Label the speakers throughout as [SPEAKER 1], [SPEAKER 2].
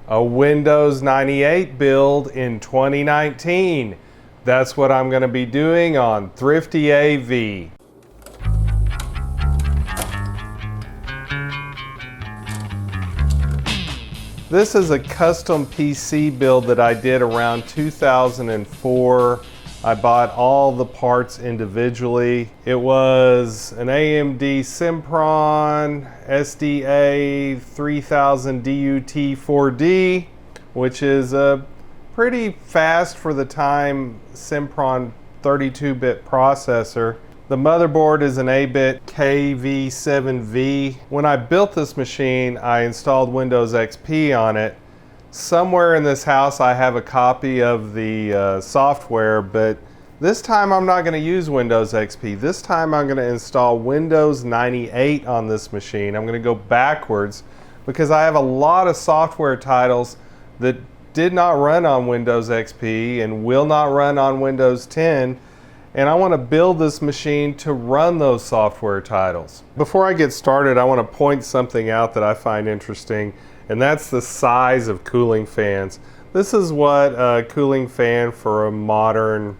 [SPEAKER 1] a Windows 98 build in 2019. That's what I'm going to be doing on ThriftyAV. This is a custom PC build that I did around 2004. I bought all the parts individually. It was an AMD Sempron SDA 3000 DUT4D, which is a pretty fast for the time Sempron 32-bit processor. The motherboard is an Abit KV7V. When I built this machine, I installed Windows XP on it. Somewhere in this house I have a copy of the software, but this time I'm not going to use Windows XP. This time I'm going to install Windows 98 on this machine. I'm going to go backwards because I have a lot of software titles that did not run on Windows XP and will not run on Windows 10, and I want to build this machine to run those software titles. Before I get started, I want to point something out that I find interesting, and that's the size of cooling fans. This is what a cooling fan for a modern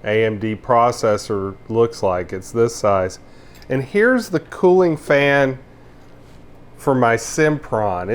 [SPEAKER 1] AMD processor looks like. It's this size. And here's the cooling fan for my Sempron.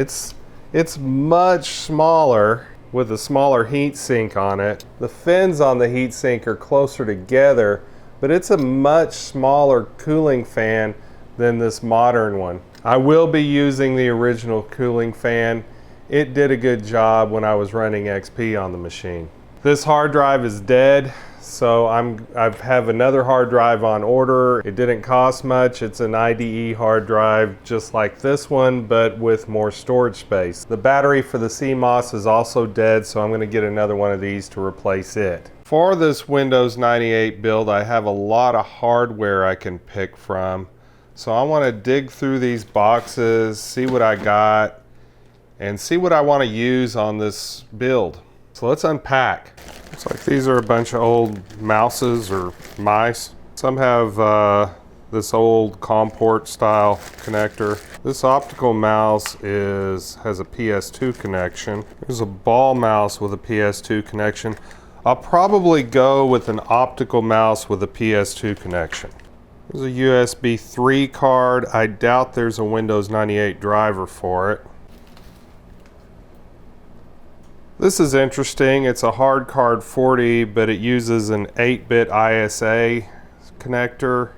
[SPEAKER 1] It's much smaller with a smaller heat sink on it. The fins on the heat sink are closer together, but it's a much smaller cooling fan than this modern one. I will be using the original cooling fan. It did a good job when I was running XP on the machine. This hard drive is dead, so I have another hard drive on order. It didn't cost much. It's an IDE hard drive just like this one, but with more storage space. The battery for the CMOS is also dead, so I'm going to get another one of these to replace it. For this Windows 98 build, I have a lot of hardware I can pick from. So I want to dig through these boxes, see what I got, and see what I want to use on this build. So let's unpack. Looks like these are a bunch of old mouses or mice. Some have this old COM port style connector. This optical mouse has a PS2 connection. There's a ball mouse with a PS2 connection. I'll probably go with an optical mouse with a PS2 connection. There's a USB 3 card. I doubt there's a Windows 98 driver for it. This is interesting. It's a hard card 40, but it uses an 8-bit ISA connector.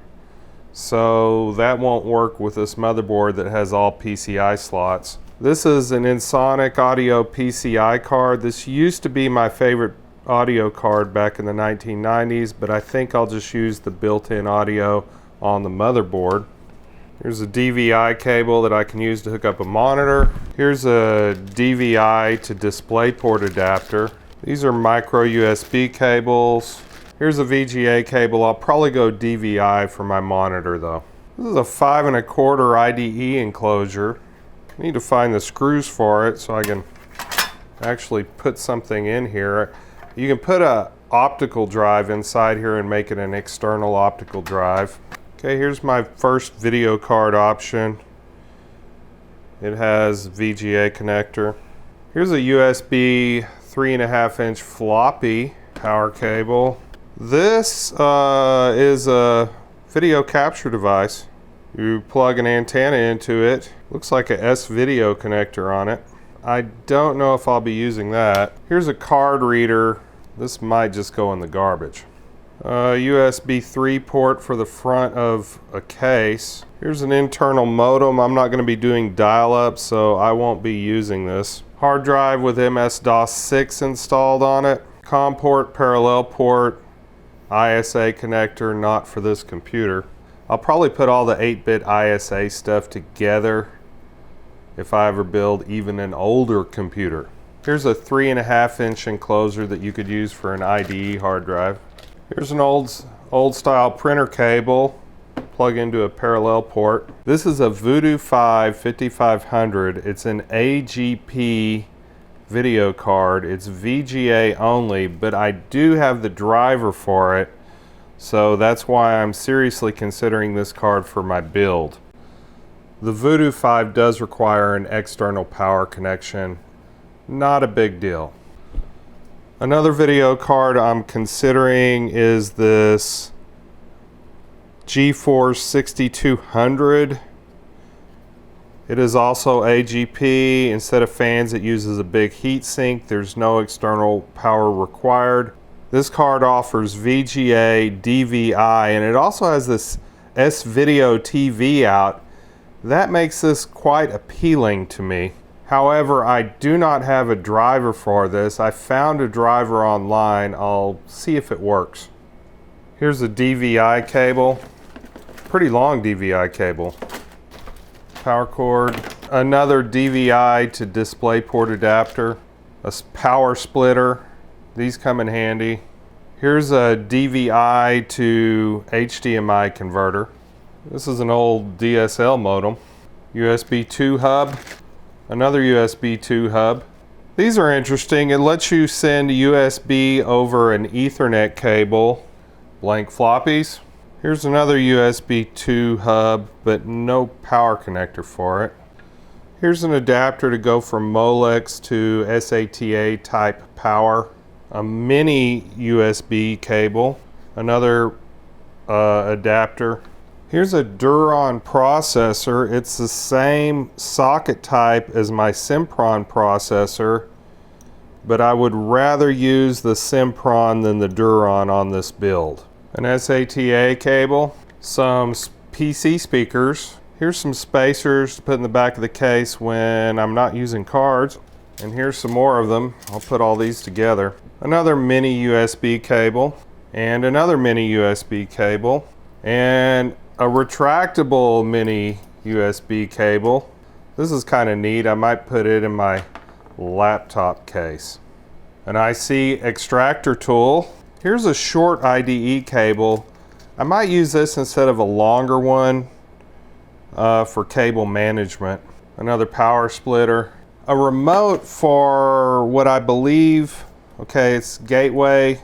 [SPEAKER 1] So that won't work with this motherboard that has all PCI slots. This is an Ensoniq audio PCI card. This used to be my favorite audio card back in the 1990s, but I think I'll just use the built-in audio on the motherboard. Here's a DVI cable that I can use to hook up a monitor. Here's a DVI to DisplayPort adapter. These are micro USB cables. Here's a VGA cable. I'll probably go DVI for my monitor though. This is a 5 1/4 IDE enclosure. I need to find the screws for it so I can actually put something in here. You can put an optical drive inside here and make it an external optical drive. Okay, here's my first video card option. It has VGA connector. Here's a USB 3.5-inch floppy power cable. This is a video capture device. You plug an antenna into it. Looks like a S-video connector on it. I don't know if I'll be using that. Here's a card reader. This might just go in the garbage. USB 3 port for the front of a case. Here's an internal modem. I'm not going to be doing dial-up, so I won't be using this. Hard drive with MS-DOS 6 installed on it. COM port, parallel port, ISA connector, not for this computer. I'll probably put all the 8-bit ISA stuff together if I ever build even an older computer. Here's a 3.5-inch enclosure that you could use for an IDE hard drive. Here's an old style printer cable, plug into a parallel port. This is a Voodoo 5 5500. It's an AGP video card. It's VGA only, but I do have the driver for it, so that's why I'm seriously considering this card for my build. The Voodoo 5 does require an external power connection Not a big deal. Another video card I'm considering is this Geforce 6200. It is also AGP. Instead of fans, it uses a big heat sink. There's no external power required. This card offers VGA, DVI, and it also has this S-Video TV out. That makes this quite appealing to me. However, I do not have a driver for this. I found a driver online. I'll see if it works. Here's a DVI cable. Pretty long DVI cable. Power cord. Another DVI to DisplayPort adapter. A power splitter. These come in handy. Here's a DVI to HDMI converter. This is an old DSL modem. USB 2 hub. Another USB 2 hub. These are interesting. It lets you send USB over an Ethernet cable. Blank floppies. Here's another USB 2 hub, but no power connector for it. Here's an adapter to go from Molex to SATA type power. A mini USB cable. Another adapter. Here's a Ddr Ram processor. It's the same socket type as my Sempron processor, but I would rather use the Sempron than the Ddr Ram on this build. An SATA cable, some PC speakers. Here's some spacers to put in the back of the case when I'm not using cards. And here's some more of them. I'll put all these together. Another mini USB cable, and another mini USB cable, and a retractable mini USB cable. This is kind of neat. I might put it in my laptop case. An IC extractor tool. Here's a short IDE cable. I might use this instead of a longer one for cable management. Another power splitter. A remote for what I believe, okay, it's gateway.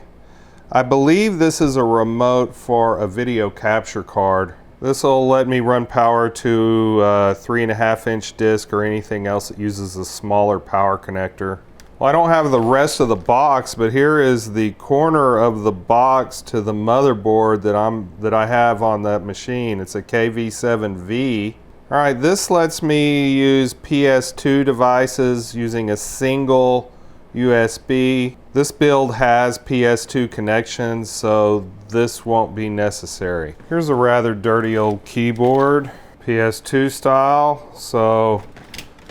[SPEAKER 1] I believe this is a remote for a video capture card. This will let me run power to a 3.5-inch disc or anything else that uses a smaller power connector. Well, I don't have the rest of the box, but here is the corner of the box to the motherboard that I have on that machine. It's a KV7V. All right, this lets me use PS2 devices using a single USB. This build has PS2 connections, so this won't be necessary. Here's a rather dirty old keyboard, PS2 style, so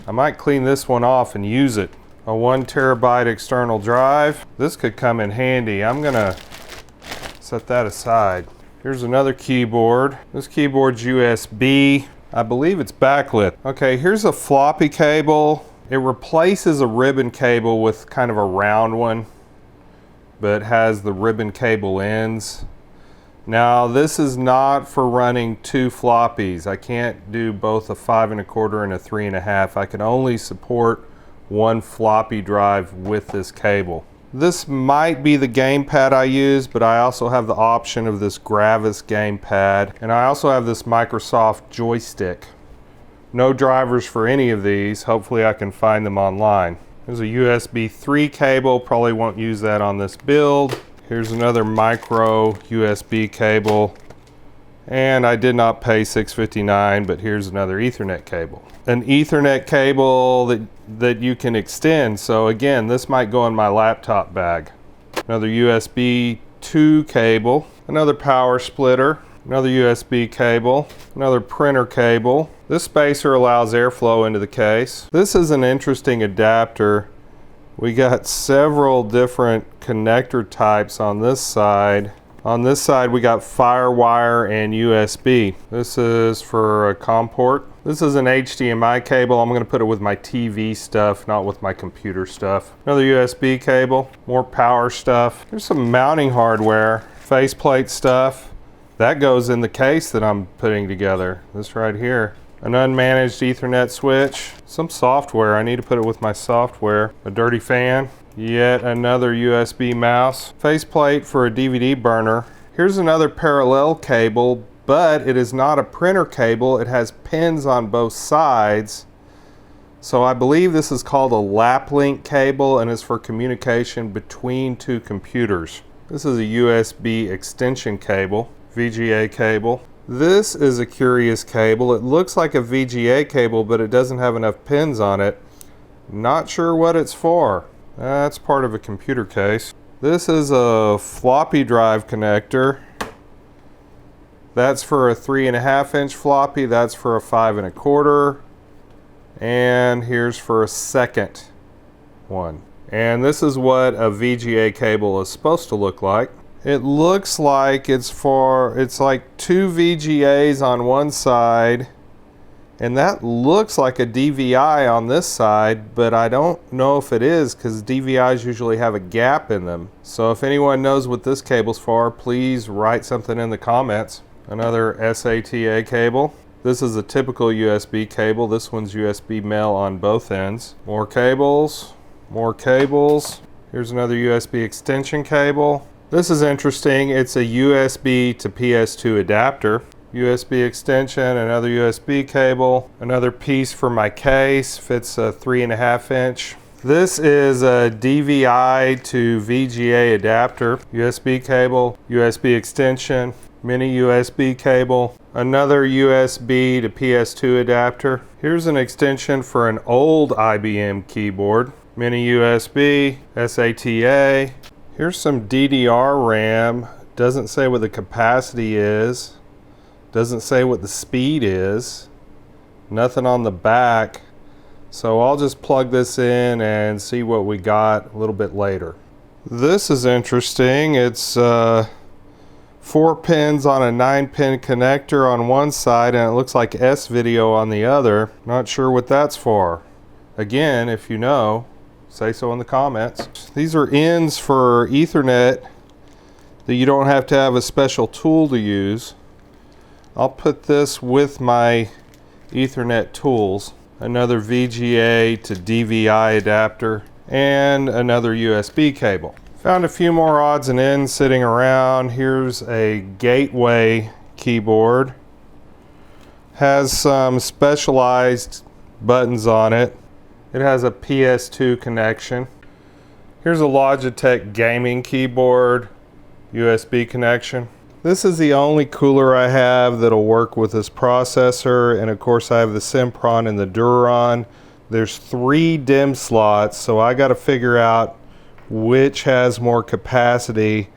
[SPEAKER 1] I might clean this one off and use it. A 1 terabyte external drive. This could come in handy. I'm gonna set that aside. Here's another keyboard. This keyboard's USB. I believe it's backlit. Okay, here's a floppy cable. It replaces a ribbon cable with kind of a round one, but has the ribbon cable ends. Now, this is not for running 2 floppies. I can't do both a 5 1/4 and a 3 1/2. I can only support 1 floppy drive with this cable. This might be the gamepad I use, but I also have the option of this Gravis gamepad, and I also have this Microsoft Joystick. No drivers for any of these. Hopefully I can find them online. There's a USB 3 cable, probably won't use that on this build. Here's another micro USB cable. And I did not pay $6.59, but here's another Ethernet cable. An Ethernet cable that you can extend. So again, this might go in my laptop bag. Another USB 2 cable, another power splitter, another USB cable, another printer cable. This spacer allows airflow into the case. This is an interesting adapter. We got several different connector types on this side. On this side, we got FireWire and USB. This is for a COM port. This is an HDMI cable. I'm gonna put it with my TV stuff, not with my computer stuff. Another USB cable, more power stuff. There's some mounting hardware, faceplate stuff. That goes in the case that I'm putting together. This right here. An unmanaged Ethernet switch. Some software, I need to put it with my software. A dirty fan. Yet another USB mouse. Faceplate for a DVD burner. Here's another parallel cable, but it is not a printer cable. It has pins on both sides. So I believe this is called a lap link cable and is for communication between two computers. This is a USB extension cable, VGA cable. This is a curious cable. It looks like a VGA cable, but it doesn't have enough pins on it. Not sure what it's for. That's part of a computer case. This is a floppy drive connector. That's for a 3.5-inch floppy. That's for a 5.25. And here's for a second one. And this is what a VGA cable is supposed to look like. It looks like it's like 2 VGAs on one side, and that looks like a DVI on this side, but I don't know if it is because DVIs usually have a gap in them. So if anyone knows what this cable's for, please write something in the comments. Another SATA cable. This is a typical USB cable. This one's USB male on both ends. More cables, more cables. Here's another USB extension cable. This is interesting. It's a USB to PS2 adapter. USB extension, another USB cable, another piece for my case, fits a 3.5-inch. This is a DVI to VGA adapter, USB cable, USB extension, mini USB cable, another USB to PS2 adapter. Here's an extension for an old IBM keyboard, mini USB, SATA. Here's some Ddr Ram. Doesn't say what the capacity is. Doesn't say what the speed is. Nothing on the back. So I'll just plug this in and see what we got a little bit later. This is interesting. It's 4 pins on a 9-pin connector on one side, and it looks like S-video on the other. Not sure what that's for. Again, if you know, say so in the comments. These are ends for Ethernet that you don't have to have a special tool to use. I'll put this with my Ethernet tools. Another VGA to DVI adapter and another USB cable. Found a few more odds and ends sitting around. Here's a gateway keyboard. Has some specialized buttons on it. It has a PS2 connection. Here's a Logitech gaming keyboard, USB connection. This is the only cooler I have that'll work with this processor, and of course I have the Sempron and the Ddr Ram. There's 3 DIMM slots, so I got to figure out which has more capacity,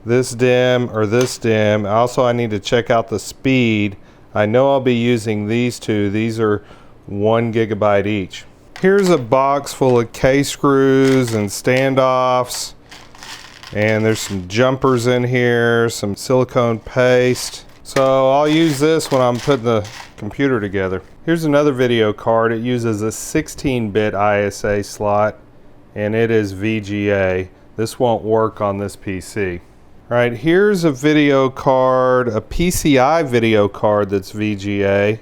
[SPEAKER 1] this DIMM or this DIMM. Also, I need to check out the speed. I know I'll be using these two. These are 1 GB each. Here's a box full of K-screws and standoffs. And there's some jumpers in here, some silicone paste. So I'll use this when I'm putting the computer together. Here's another video card. It uses a 16-bit ISA slot, and it is VGA. This won't work on this PC. All right, here's a video card, a PCI video card that's VGA.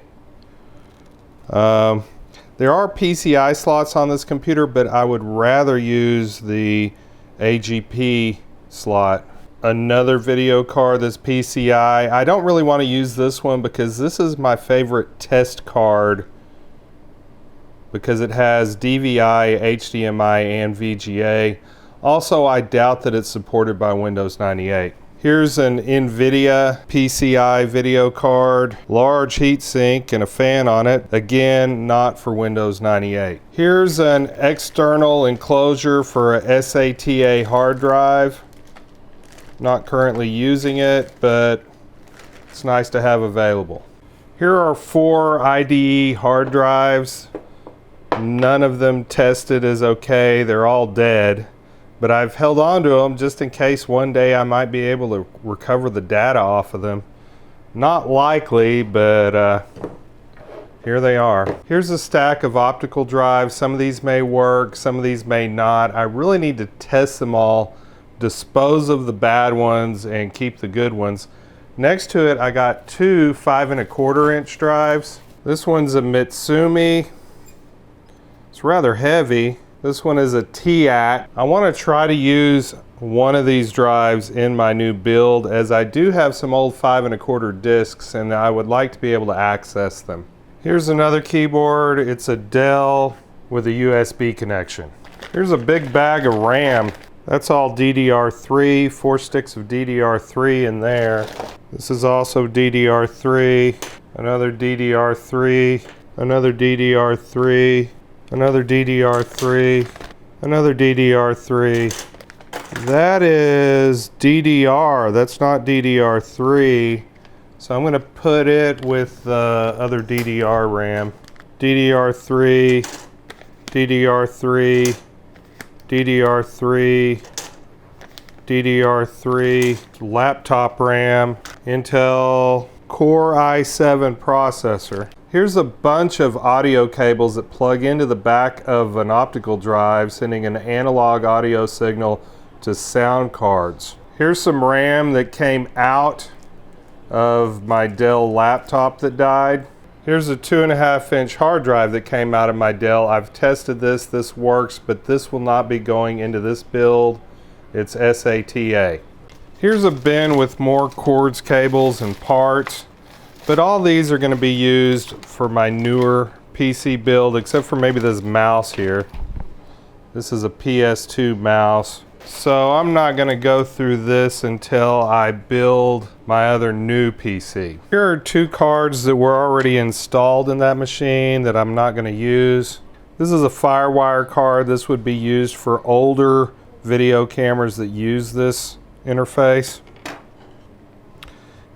[SPEAKER 1] There are PCI slots on this computer, but I would rather use the AGP slot. Another video card that's PCI. I don't really want to use this one because this is my favorite test card because it has DVI, HDMI, and VGA. Also, I doubt that it's supported by Windows 98. Here's an NVIDIA PCI video card, large heatsink and a fan on it. Again, not for Windows 98. Here's an external enclosure for a SATA hard drive. Not currently using it, but it's nice to have available. Here are 4 IDE hard drives. None of them tested as okay. They're all dead. But I've held on to them just in case one day I might be able to recover the data off of them. Not likely, but here they are. Here's a stack of optical drives. Some of these may work, some of these may not. I really need to test them all, dispose of the bad ones, and keep the good ones. Next to it, I got 2 5.25-inch drives. This one's a Mitsumi. It's rather heavy. This one is a TAT. I want to try to use one of these drives in my new build, as I do have some old 5.25 discs and I would like to be able to access them. Here's another keyboard. It's a Dell with a USB connection. Here's a big bag of RAM. That's all DDR3, 4 sticks of DDR3 in there. This is also DDR3, another DDR3, another DDR3, another DDR3, another DDR3. That is DDR, that's not DDR3. So I'm gonna put it with the other DDR RAM. DDR3, DDR3, DDR3, DDR3, laptop RAM, Intel Core i7 processor. Here's a bunch of audio cables that plug into the back of an optical drive, sending an analog audio signal to sound cards. Here's some RAM that came out of my Dell laptop that died. Here's a 2.5-inch hard drive that came out of my Dell. I've tested this works, but this will not be going into this build. It's SATA. Here's a bin with more cords, cables, and parts, but all these are gonna be used for my newer PC build, except for maybe this mouse here. This is a PS2 mouse. So I'm not gonna go through this until I build my other new PC. Here are 2 cards that were already installed in that machine that I'm not gonna use. This is a FireWire card. This would be used for older video cameras that use this interface.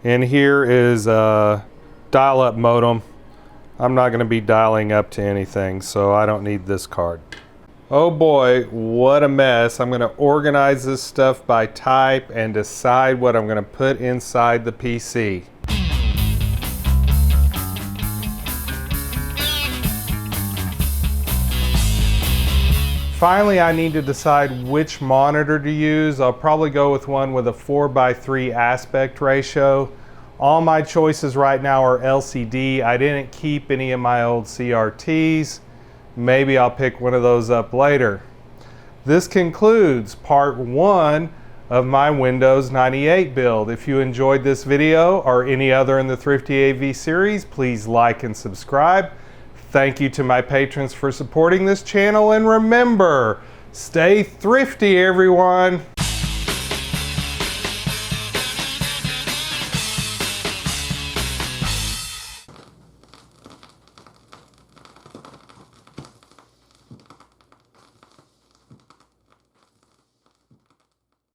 [SPEAKER 1] And here is a dial-up modem. I'm not gonna be dialing up to anything, so I don't need this card. Oh boy, what a mess. I'm gonna organize this stuff by type and decide what I'm gonna put inside the PC. Finally, I need to decide which monitor to use. I'll probably go with one with a 4:3 aspect ratio. All my choices right now are LCD. I didn't keep any of my old CRTs. Maybe I'll pick one of those up later. This concludes part 1 of my Windows 98 build. If you enjoyed this video or any other in the ThriftyAV series, please like and subscribe. Thank you to my patrons for supporting this channel, and remember, stay thrifty, everyone.